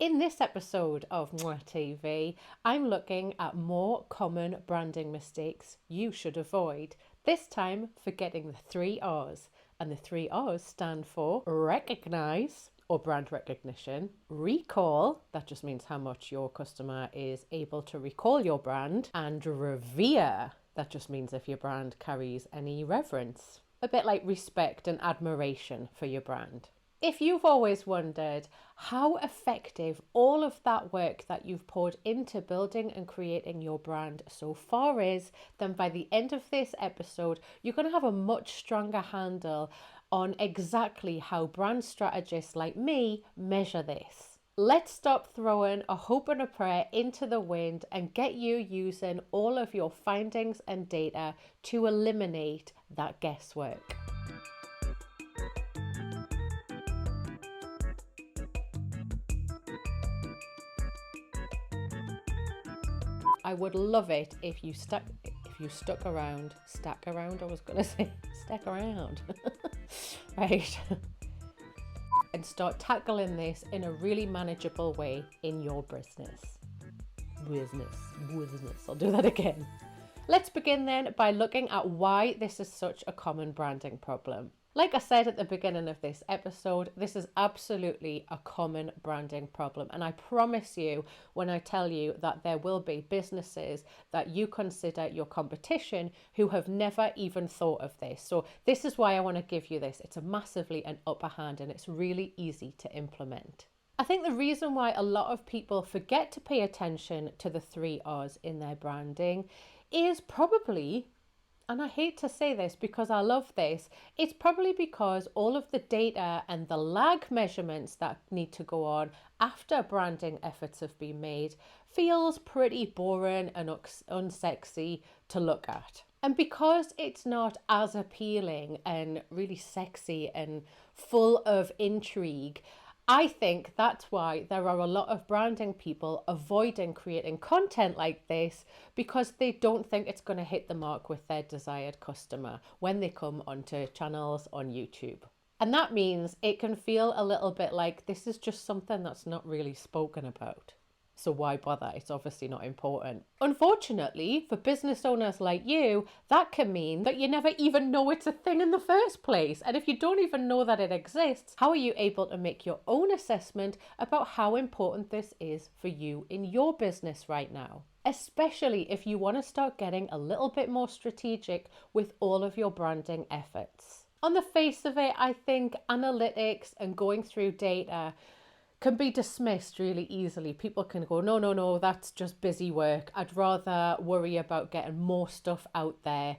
In this episode of Mwah TV, I'm looking at more common branding mistakes you should avoid. This time, forgetting the 3 R's. And the 3 R's stand for recognize, or brand recognition, recall, that just means how much your customer is able to recall your brand, and revere, that just means if your brand carries any reverence. A bit like respect and admiration for your brand. If you've always wondered how effective all of that work that you've poured into building and creating your brand so far is, then by the end of this episode, you're going to have a much stronger handle on exactly how brand strategists like me measure this. Let's stop throwing a hope and a prayer into the wind and get you using all of your findings and data to eliminate that guesswork. I would love it if you stuck around, right, and start tackling this in a really manageable way in your business. I'll do that again. Let's begin then by looking at why this is such a common branding problem. Like I said at the beginning of this episode, this is absolutely a common branding problem. And I promise you when I tell you that there will be businesses that you consider your competition who have never even thought of this. So this is why I want to give you this. It's a massively an upper hand and it's really easy to implement. I think the reason why a lot of people forget to pay attention to the 3 R's in their branding is probably, and I hate to say this because I love this, it's probably because all of the data and the lag measurements that need to go on after branding efforts have been made feels pretty boring and unsexy to look at. And because it's not as appealing and really sexy and full of intrigue, I think that's why there are a lot of branding people avoiding creating content like this because they don't think it's going to hit the mark with their desired customer when they come onto channels on YouTube. And that means it can feel a little bit like this is just something that's not really spoken about. So why bother? It's obviously not important. Unfortunately, for business owners like you, that can mean that you never even know it's a thing in the first place. And if you don't even know that it exists, how are you able to make your own assessment about how important this is for you in your business right now? Especially if you want to start getting a little bit more strategic with all of your branding efforts. On the face of it, I think analytics and going through data can be dismissed really easily. People can go, no, that's just busy work. I'd rather worry about getting more stuff out there,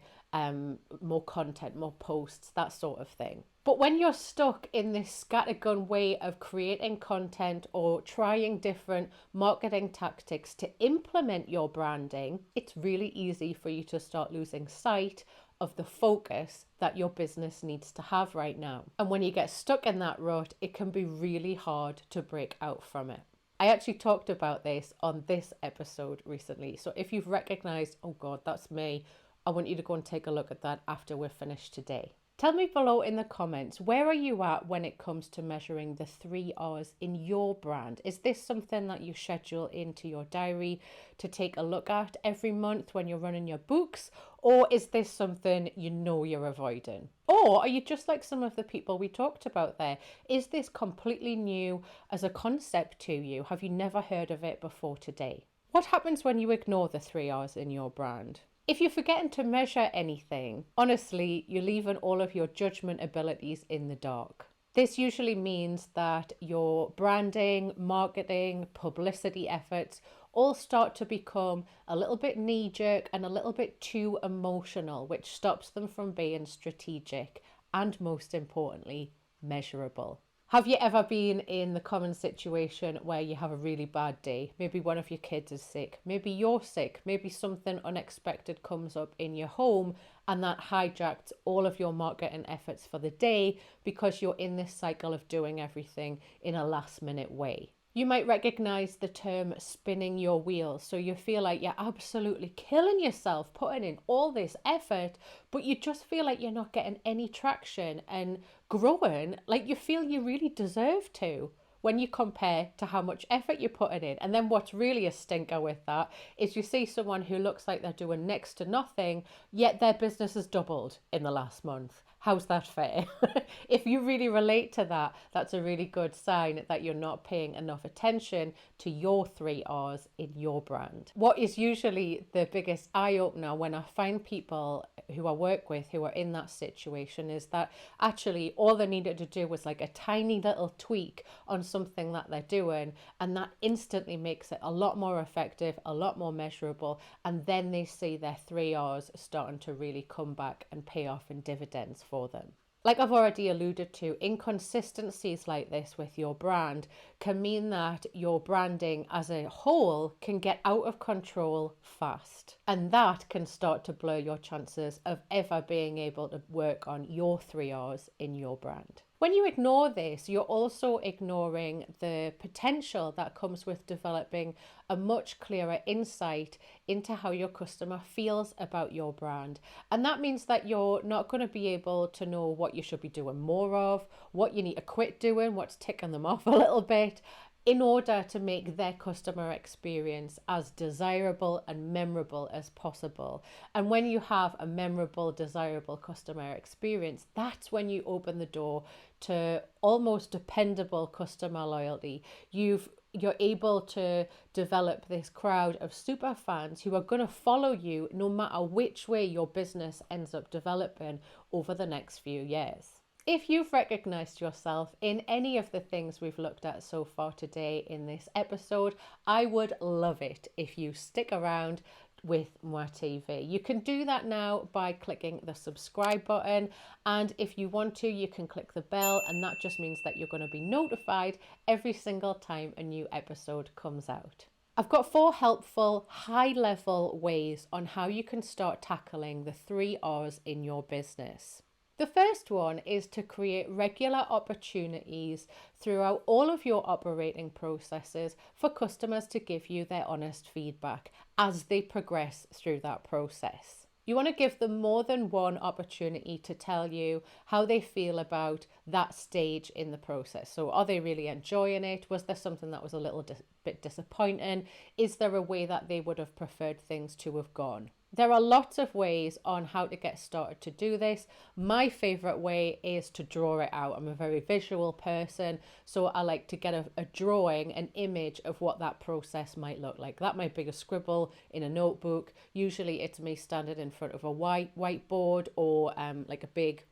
more content, more posts, that sort of thing. But when you're stuck in this scattergun way of creating content or trying different marketing tactics to implement your branding, it's really easy for you to start losing sight of the focus that your business needs to have right now. And when you get stuck in that rut, it can be really hard to break out from it. I actually talked about this on this episode recently. So if you've recognized, oh God, that's me, I want you to go and take a look at that after we're finished today. Tell me below in the comments, where are you at when it comes to measuring the 3 R's in your brand? Is this something that you schedule into your diary to take a look at every month when you're running your books? Or is this something you know you're avoiding? Or are you just like some of the people we talked about there? Is this completely new as a concept to you? Have you never heard of it before today? What happens when you ignore the 3 R's in your brand? If you're forgetting to measure anything, honestly, you're leaving all of your judgment abilities in the dark. This usually means that your branding, marketing, publicity efforts all start to become a little bit knee-jerk and a little bit too emotional, which stops them from being strategic and, most importantly, measurable. Have you ever been in the common situation where you have a really bad day? Maybe one of your kids is sick. Maybe you're sick. Maybe something unexpected comes up in your home and that hijacks all of your marketing efforts for the day because you're in this cycle of doing everything in a last minute way. You might recognize the term spinning your wheels. So you feel like you're absolutely killing yourself, putting in all this effort, but you just feel like you're not getting any traction and growing like you feel you really deserve to. when you compare to how much effort you're putting in. And then what's really a stinker with that is you see someone who looks like they're doing next to nothing, yet their business has doubled in the last month. How's that fair? If you really relate to that, that's a really good sign that you're not paying enough attention to your 3Rs in your brand. What is usually the biggest eye-opener when I find people who I work with who are in that situation is that actually all they needed to do was like a tiny little tweak on something that they're doing, and that instantly makes it a lot more effective, a lot more measurable, and then they see their 3Rs starting to really come back and pay off in dividends for them. Like I've already alluded to, inconsistencies like this with your brand can mean that your branding as a whole can get out of control fast. And that can start to blur your chances of ever being able to work on your 3Rs in your brand. When you ignore this, you're also ignoring the potential that comes with developing a much clearer insight into how your customer feels about your brand. And that means that you're not going to be able to know what you should be doing more of, what you need to quit doing, what's ticking them off a little bit, in order to make their customer experience as desirable and memorable as possible. And when you have a memorable, desirable customer experience, that's when you open the door to almost dependable customer loyalty. You're able to develop this crowd of super fans who are going to follow you no matter which way your business ends up developing over the next few years. If you've recognized yourself in any of the things we've looked at so far today in this episode, I would love it if you stick around with my TV. You can do that now by clicking the subscribe button, and if you want to, you can click the bell, and that just means that you're going to be notified every single time a new episode comes out. I've got 4 helpful high-level ways on how you can start tackling the 3Rs in your business. The first one is to create regular opportunities throughout all of your operating processes for customers to give you their honest feedback as they progress through that process. You want to give them more than one opportunity to tell you how they feel about that stage in the process. So are they really enjoying it? Was there something that was a little bit disappointing? Is there a way that they would have preferred things to have gone? There are lots of ways on how to get started to do this. My favorite way is to draw it out. I'm a very visual person, so I like to get a drawing, an image of what that process might look like. That might be a scribble in a notebook. Usually it's me standing in front of a whiteboard or like a big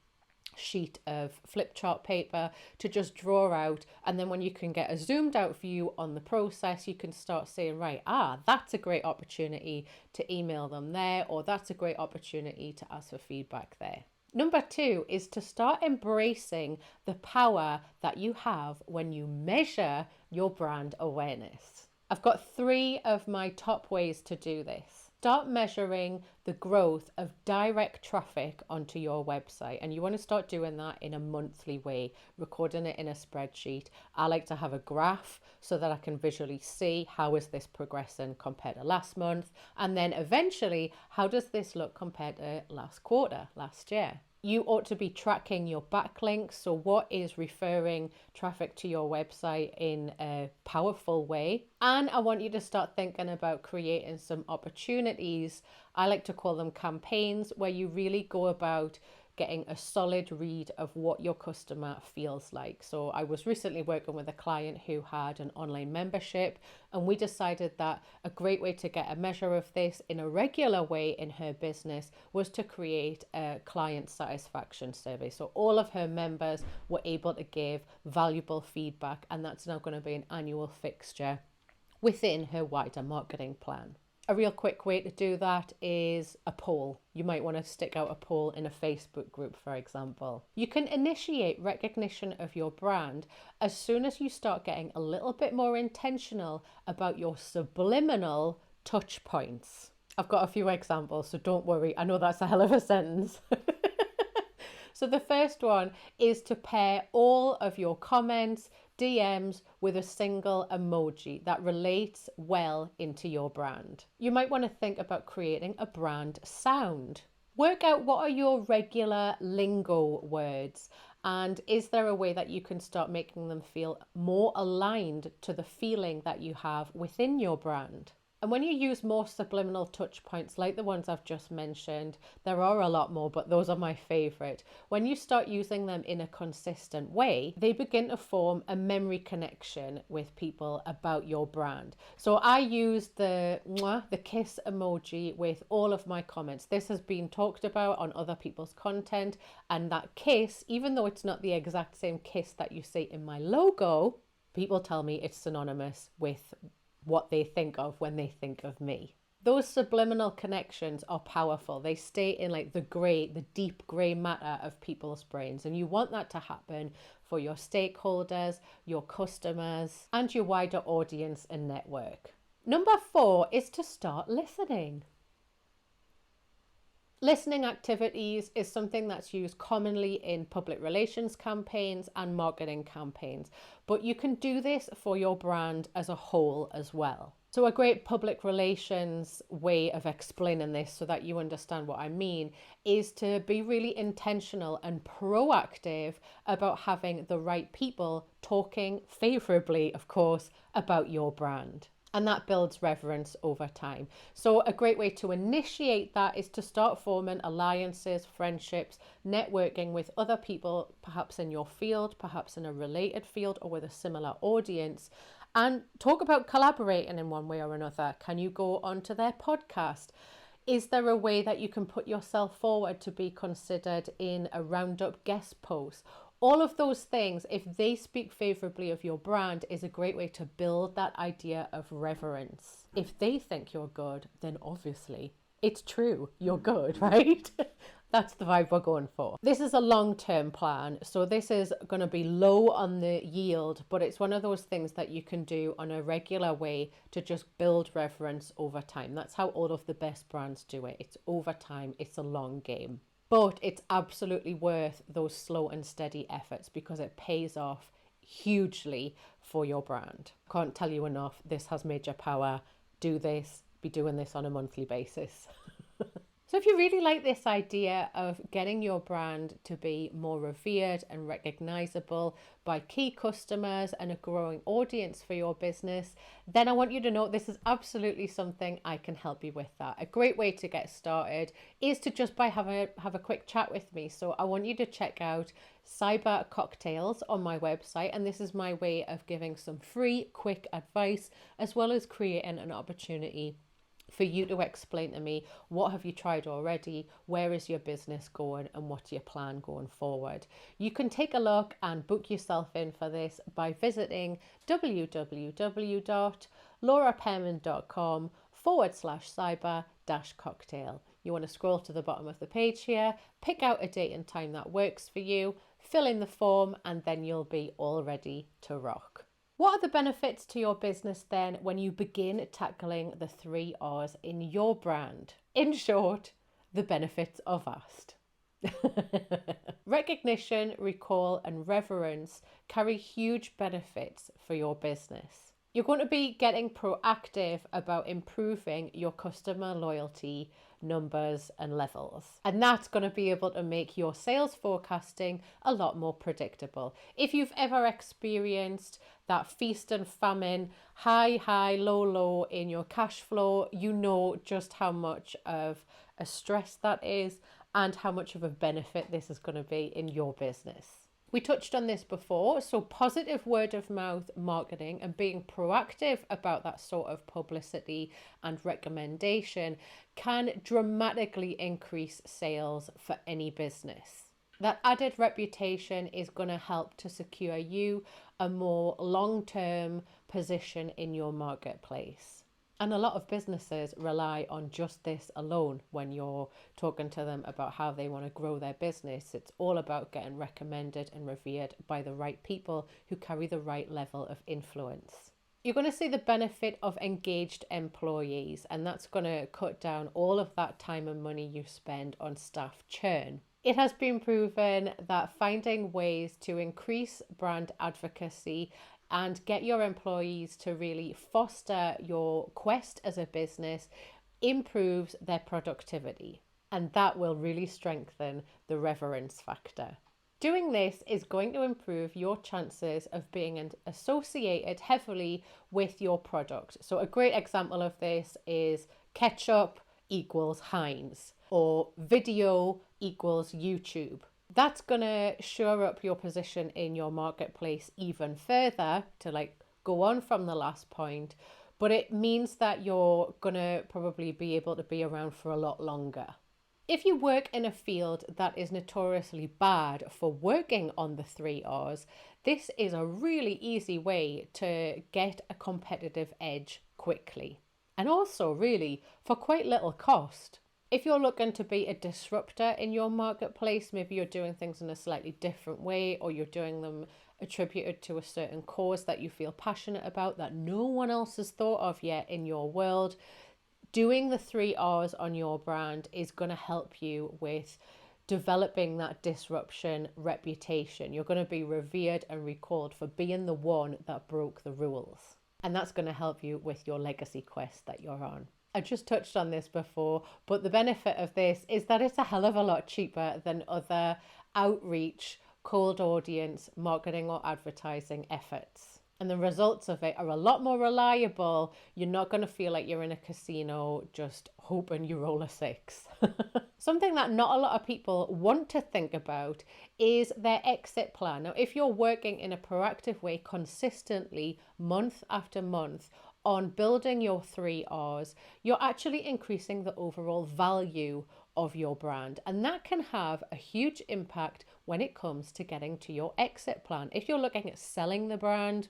sheet of flip chart paper to just draw out, and then when you can get a zoomed out view on the process, you can start saying, right, that's a great opportunity to email them there, or that's a great opportunity to ask for feedback there. Number 2 is to start embracing the power that you have when you measure your brand awareness. I've got 3 of my top ways to do this. Start measuring the growth of direct traffic onto your website. And you want to start doing that in a monthly way, recording it in a spreadsheet. I like to have a graph so that I can visually see how is this progressing compared to last month. And then eventually, how does this look compared to last quarter, last year? You ought to be tracking your backlinks. So what is referring traffic to your website in a powerful way? And I want you to start thinking about creating some opportunities. I like to call them campaigns, where you really go about getting a solid read of what your customer feels like. So I was recently working with a client who had an online membership, and we decided that a great way to get a measure of this in a regular way in her business was to create a client satisfaction survey. So all of her members were able to give valuable feedback, and that's now going to be an annual fixture within her wider marketing plan. A real quick way to do that is a poll. You might want to stick out a poll in a Facebook group, for example. You can initiate recognition of your brand as soon as you start getting a little bit more intentional about your subliminal touch points. I've got a few examples, so don't worry. I know that's a hell of a sentence. So the first one is to pair all of your comments, DMs with a single emoji that relates well into your brand. You might want to think about creating a brand sound. Work out what are your regular lingo words And is there a way that you can start making them feel more aligned to the feeling that you have within your brand? And when you use more subliminal touch points like the ones I've just mentioned, there are a lot more, but those are my favorite. When you start using them in a consistent way, they begin to form a memory connection with people about your brand. So I use the kiss emoji with all of my comments. This has been talked about on other people's content, and that kiss, even though it's not the exact same kiss that you see in my logo, people tell me it's synonymous with what they think of when they think of me. Those subliminal connections are powerful. They stay in like the deep gray matter of people's brains. And you want that to happen for your stakeholders, your customers, and your wider audience and network. Number 4 is to start listening. Listening activities is something that's used commonly in public relations campaigns and marketing campaigns, but you can do this for your brand as a whole as well. So a great public relations way of explaining this so that you understand what I mean is to be really intentional and proactive about having the right people talking favorably, of course, about your brand. And that builds reverence over time. So a great way to initiate that is to start forming alliances, friendships, networking with other people, perhaps in your field, perhaps in a related field or with a similar audience, and talk about collaborating in one way or another. Can you go onto their podcast? Is there a way that you can put yourself forward to be considered in a roundup guest post? All of those things, if they speak favorably of your brand, is a great way to build that idea of reverence. If they think you're good, then obviously it's true, you're good, right? That's the vibe we're going for. This is a long-term plan, so this is going to be low on the yield, but it's one of those things that you can do on a regular way to just build reverence over time. That's how all of the best brands do it. It's over time, it's a long game. But it's absolutely worth those slow and steady efforts because it pays off hugely for your brand. Can't tell you enough, this has major power. Do this, be doing this on a monthly basis. So if you really like this idea of getting your brand to be more revered and recognizable by key customers and a growing audience for your business, then I want you to know this is absolutely something I can help you with that. A great way to get started is to just have a quick chat with me. So I want you to check out Cyber Cocktails on my website, and this is my way of giving some free, quick advice as well as creating an opportunity for you to explain to me what have you tried already, where is your business going, and what's your plan going forward. You can take a look and book yourself in for this by visiting www.laurapearman.com/cyber-cocktail. You want to scroll to the bottom of the page here, pick out a date and time that works for you, fill in the form, and then you'll be all ready to rock. What are the benefits to your business then when you begin tackling the 3 R's in your brand? In short, the benefits are vast. Recognition, recall, and reverence carry huge benefits for your business. You're going to be getting proactive about improving your customer loyalty numbers and levels. And that's going to be able to make your sales forecasting a lot more predictable. If you've ever experienced that feast and famine, high, low in your cash flow, you know just how much of a stress that is and how much of a benefit this is going to be in your business. We touched on this before, so positive word of mouth marketing and being proactive about that sort of publicity and recommendation can dramatically increase sales for any business. That added reputation is going to help to secure you a more long-term position in your marketplace. And a lot of businesses rely on just this alone when you're talking to them about how they want to grow their business. It's all about getting recommended and revered by the right people who carry the right level of influence. You're going to see the benefit of engaged employees, and that's going to cut down all of that time and money you spend on staff churn. It has been proven that finding ways to increase brand advocacy and get your employees to really foster your quest as a business improves their productivity. And that will really strengthen the reverence factor. Doing this is going to improve your chances of being associated heavily with your product. So a great example of this is ketchup equals Heinz, or video equals YouTube. That's going to shore up your position in your marketplace even further to go on from the last point, but it means that you're going to probably be able to be around for a lot longer. If you work in a field that is notoriously bad for working on the 3 R's, this is a really easy way to get a competitive edge quickly. And also really for quite little cost. If you're looking to be a disruptor in your marketplace, maybe you're doing things in a slightly different way, or you're doing them attributed to a certain cause that you feel passionate about that no one else has thought of yet in your world, doing the 3 R's on your brand is going to help you with developing that disruption reputation. You're going to be revered and recalled for being the one that broke the rules. And that's going to help you with your legacy quest that you're on. I just touched on this before, but the benefit of this is that it's a hell of a lot cheaper than other outreach, cold audience, marketing or advertising efforts. And the results of it are a lot more reliable. You're not going to feel like you're in a casino just hoping you roll a 6. Something that not a lot of people want to think about is their exit plan. Now, if you're working in a proactive way consistently, month after month, on building your 3 R's, you're actually increasing the overall value of your brand. And that can have a huge impact when it comes to getting to your exit plan. If you're looking at selling the brand,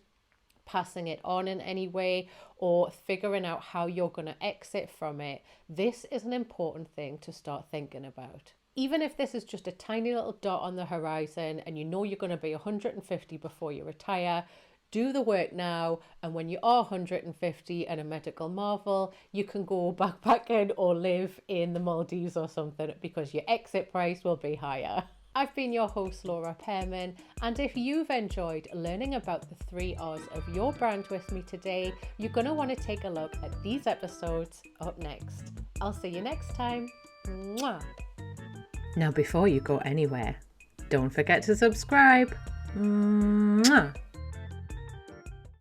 passing it on in any way, or figuring out how you're going to exit from it, this is an important thing to start thinking about. Even if this is just a tiny little dot on the horizon and you know you're going to be 150 before you retire, do the work now, and when you are 150 and a medical marvel, you can go backpacking or live in the Maldives or something, because your exit price will be higher. I've been your host, Laura Pearman, and if you've enjoyed learning about the 3 R's of your brand with me today, you're going to want to take a look at these episodes up next. I'll see you next time. Mwah. Now, before you go anywhere, don't forget to subscribe. Mwah.